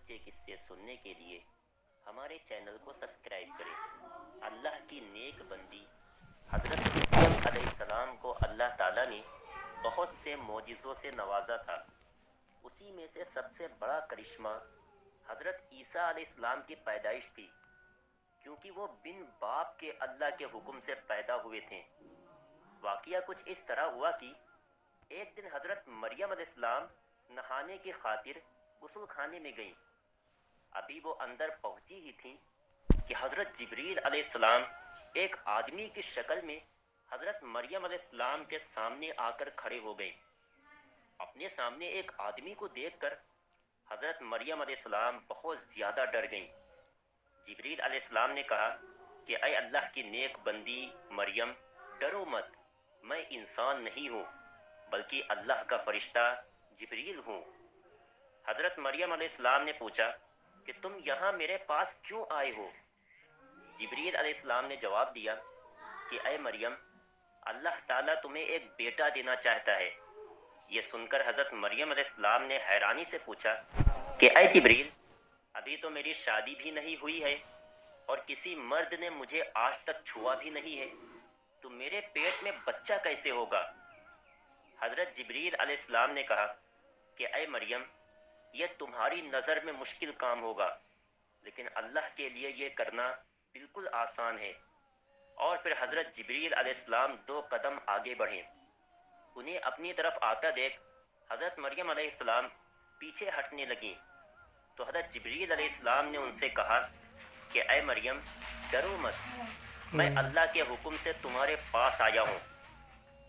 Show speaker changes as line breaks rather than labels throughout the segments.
सच्चे किस्से सुनने के लिए हमारे चैनल को सब्सक्राइब करें। अल्लाह की नेक बंदी हज़रत मरियम अलैहिस्सलाम को अल्लाह ताला ने बहुत से मौजिज़ों से नवाजा था। उसी में से सबसे बड़ा करिश्मा हज़रत ईसा अलैहिस्सलाम की पैदाइश थी, क्योंकि वो बिन बाप के अल्लाह के हुक्म से पैदा हुए थे। वाक़िया कुछ इस तरह हुआ कि एक दिन हज़रत मरियम अलैहिस्सलाम नहाने की खातिर गुस्ल खाने में गईं। अभी वो अंदर पहुंची ही थीं कि हज़रत जिब्रील अलैहिस्सलाम एक आदमी की शक्ल में हज़रत मरियम अलैहिस्सलाम के सामने आकर खड़े हो गए। अपने सामने एक आदमी को देखकर हज़रत मरियम अलैहिस्सलाम बहुत ज़्यादा डर गईं। जिब्रील अलैहिस्सलाम ने कहा कि ऐ अल्लाह की नेक बंदी मरियम, डरो मत, मैं इंसान नहीं हूँ बल्कि अल्लाह का फरिश्ता जिब्रील हूँ। हज़रत मरियम अलैहिस्सलाम ने पूछा कि तुम यहाँ मेरे पास क्यों आए हो? जिब्रील अलैहिस्सलाम ने जवाब दिया कि ऐ मरियम, अल्लाह ताला तुम्हें एक बेटा देना चाहता है। ये सुनकर हज़रत मरियम अलैहिस्सलाम ने हैरानी से पूछा कि ऐ जिब्रील, अभी तो मेरी शादी भी नहीं हुई है और किसी मर्द ने मुझे आज तक छुआ भी नहीं है, तो मेरे पेट में बच्चा कैसे होगा? हज़रत जिब्रील अलैहिस्सलाम ने कहा कि ऐ मरियम, यह तुम्हारी नज़र में मुश्किल काम होगा, लेकिन अल्लाह के लिए ये करना बिल्कुल आसान है। और फिर हज़रत जिब्रील अलैहिस्सलाम 2 कदम आगे बढ़े। उन्हें अपनी तरफ आता देख हज़रत मरियम अलैहिस्सलाम पीछे हटने लगीं, तो हज़रत जिब्रील अलैहिस्सलाम ने उनसे कहा कि ऐ मरियम, डरो मत, मैं अल्लाह के हुक्म से तुम्हारे पास आया हूँ।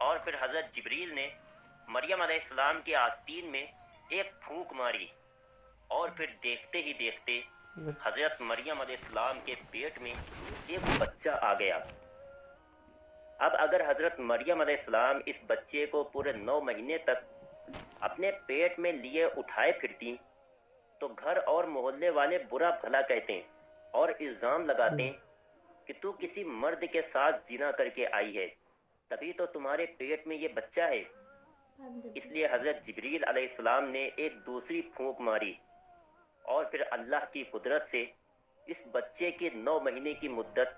और फिर हज़रत जिब्रील ने मरियम अलैहिस्सलाम के आस्तीन में एक फूंक मारी और फिर देखते ही देखते हज़रत मरियम अलैहिस्सलाम के पेट में एक बच्चा आ गया। अब अगर हज़रत मरियम अलैहिस्सलाम इस बच्चे को पूरे 9 महीने तक अपने पेट में लिए उठाए फिरती, तो घर और मोहल्ले वाले बुरा भला कहते और इल्ज़ाम लगाते कि तू किसी मर्द के साथ ज़िना करके आई है, तभी तो तुम्हारे पेट में ये बच्चा है। इसलिए हज़रत जिब्रील अलैहिस्सलाम ने एक दूसरी फूंक मारी और फिर अल्लाह की कुदरत से इस बच्चे की 9 महीने की मुद्दत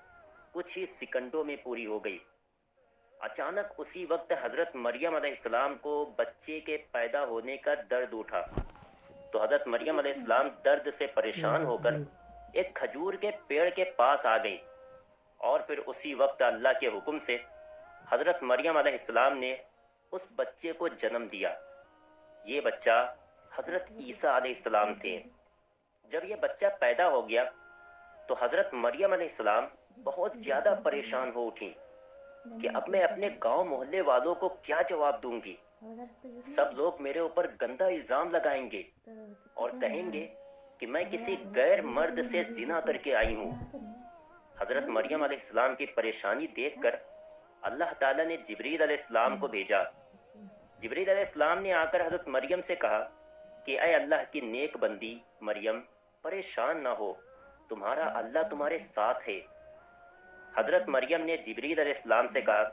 कुछ ही सेकंडों में पूरी हो गई। अचानक उसी वक्त हज़रत मरियम अलैहिस्सलाम को बच्चे के पैदा होने का दर्द उठा, तो हज़रत मरियम अलैहिस्सलाम दर्द से परेशान होकर एक खजूर के पेड़ के पास आ गई और फिर उसी वक्त अल्लाह के हुक्म से हज़रत मरियम अलैहिस्सलाम ने उस बच्चे को जन्म दिया। ये बच्चा हज़रत ईसा अलैहिस्सलाम थे। जब ये बच्चा पैदा हो गया तो हज़रत मरियम अलैहिस्सलाम बहुत ज़्यादा परेशान हो उठी कि अब मैं अपने गांव मोहल्ले वालों को क्या जवाब दूंगी। सब लोग मेरे ऊपर गंदा इल्ज़ाम लगाएंगे और कहेंगे कि मैं किसी गैर मर्द से ज़िना करके आई हूँ। हज़रत मरियम अलैहिस्सलाम की परेशानी देखकर अल्लाह ताला ने जिब्रील अलैहिस्सलाम को भेजा। जिब्रील अलैहिस्सलाम ने आकर हज़रत मरियम से कहा कि ऐ अल्लाह की नेक बंदी मरियम, परेशान ना हो, तुम्हारा अल्लाह तुम्हारे साथ है। हज़रत मरियम ने जिब्रील अलैहिस्सलाम से कहा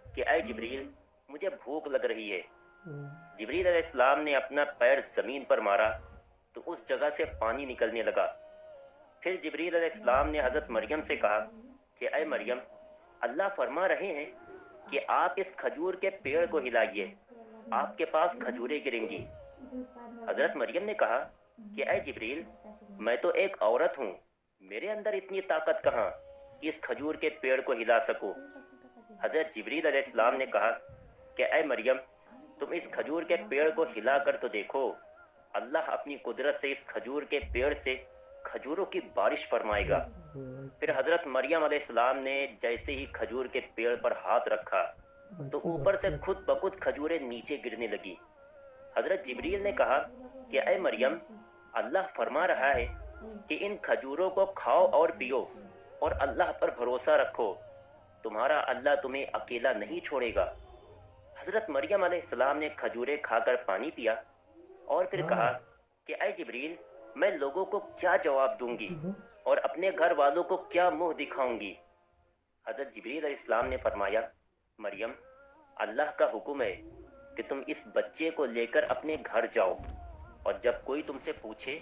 कि ऐ जिब्रील, मुझे भूख लग रही है। जिब्रील अलैहिस्सलाम ने अपना पैर ज़मीन पर मारा तो उस जगह से पानी निकलने लगा। फिर जिब्रील अलैहिस्सलाम ने हज़रत मरियम से कहा कि ऐ मरियम, अल्लाह फरमा रहे हैं कि आप इस खजूर के पेड़ को हिलाइए, आपके पास खजूरें गिरेंगी। हज़रत मरियम ने कहा कि ऐ जिब्रील, मैं तो एक औरत हूँ, मेरे अंदर इतनी ताकत कहाँ कि इस खजूर के पेड़ को हिला सकूँ। हज़रत जिब्रील अलैहिस्सलाम ने कहा कि ऐ मरियम, तुम इस खजूर के पेड़ को हिला कर तो देखो, अल्लाह अपनी कुदरत से इस खजूर के पेड़ से खजूरों की बारिश फरमाएगा। फिर हज़रत मरियम अलैहिस्सलाम ने जैसे ही खजूर के पेड़ पर हाथ रखा तो ऊपर से खुद ब खुद खजूरें नीचे गिरने लगी। हज़रत जिब्रील ने कहा कि ऐ मरियम, अल्लाह फरमा रहा है कि इन खजूरों को खाओ और पियो और अल्लाह पर भरोसा रखो, तुम्हारा अल्लाह तुम्हें अकेला नहीं छोड़ेगा। हज़रत मरियम अलैहिस्सलाम ने खजूरें खाकर पानी पिया और फिर कहा कि ऐ जिब्रील, मैं लोगों को क्या जवाब दूंगी और अपने घर वालों को क्या मुंह दिखाऊंगी। हज़रत जिब्रील अलैहिस्सलाम ने फरमाया, मरियम, अल्लाह का हुक्म है कि तुम इस बच्चे को लेकर अपने घर जाओ और जब कोई तुमसे पूछे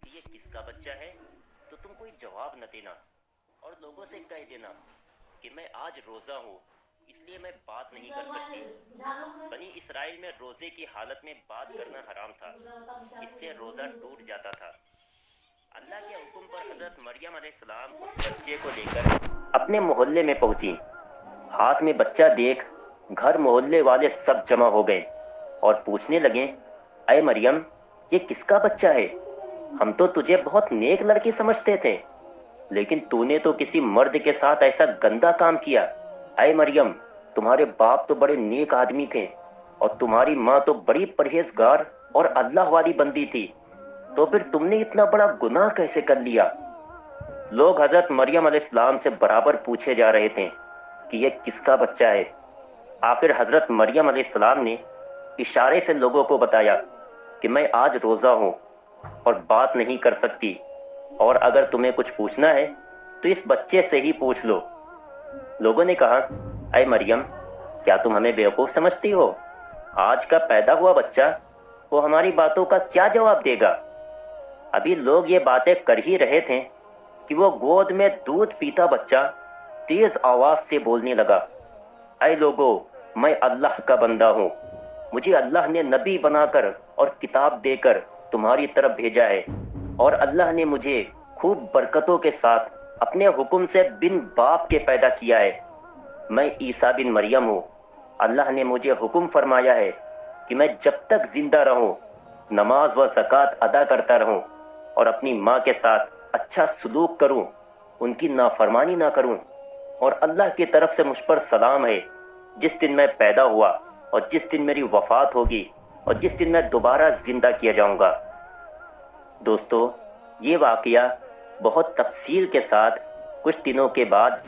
कि ये किसका बच्चा है, तो तुम कोई जवाब न देना और लोगों से कह देना कि मैं आज रोज़ा हूँ, इसलिए मैं बात नहीं कर सकती। बनी इसराइल में रोज़े की हालत में बात करना हराम था, इससे रोज़ा टूट जाता था। अल्लाह के हुक्म पर हज़रत मरियम अलैहिस्सलाम उस बच्चे को लेकर अपने मोहल्ले में पहुंची। हाथ में बच्चा देख घर मोहल्ले वाले सब जमा हो गए और पूछने लगे, अय मरियम, ये किसका बच्चा है? हम तो तुझे बहुत नेक लड़की समझते थे, लेकिन तूने तो किसी मर्द के साथ ऐसा गंदा काम किया। अय मरियम, तुम्हारे बाप तो बड़े नेक आदमी थे और तुम्हारी माँ तो बड़ी परहेजगार और अल्लाह वाली बंदी थी, तो फिर तुमने इतना बड़ा गुनाह कैसे कर लिया? लोग हजरत मरियम अलैहिस्सलाम से बराबर पूछे जा रहे थे कि यह किसका बच्चा है। आखिर हजरत मरियम अलैहिस्सलाम ने इशारे से लोगों को बताया कि मैं आज रोज़ा हूँ और बात नहीं कर सकती, और अगर तुम्हें कुछ पूछना है तो इस बच्चे से ही पूछ लो। लोगों ने कहा, अय मरियम, क्या तुम हमें बेवकूफ़ समझती हो? आज का पैदा हुआ बच्चा वो हमारी बातों का क्या जवाब देगा? अभी लोग ये बातें कर ही रहे थे कि वो गोद में दूध पीता बच्चा तेज आवाज से बोलने लगा, अय लोगों, मैं अल्लाह का बंदा हूँ, मुझे अल्लाह ने नबी बनाकर और किताब देकर तुम्हारी तरफ भेजा है, और अल्लाह ने मुझे खूब बरकतों के साथ अपने हुक्म से बिन बाप के पैदा किया है। मैं ईसा बिन मरियम हूँ। अल्लाह ने मुझे हुक्म फरमाया है कि मैं जब तक जिंदा रहूँ नमाज व ज़कात अदा करता रहूँ और अपनी माँ के साथ अच्छा सलूक करूँ, उनकी नाफरमानी ना करूँ, और अल्लाह की तरफ से मुझ पर सलाम है जिस दिन मैं पैदा हुआ और जिस दिन मेरी वफ़ात होगी और जिस दिन मैं दोबारा ज़िंदा किया जाऊँगा। दोस्तों, ये वाक़या बहुत तफसील के साथ कुछ दिनों के बाद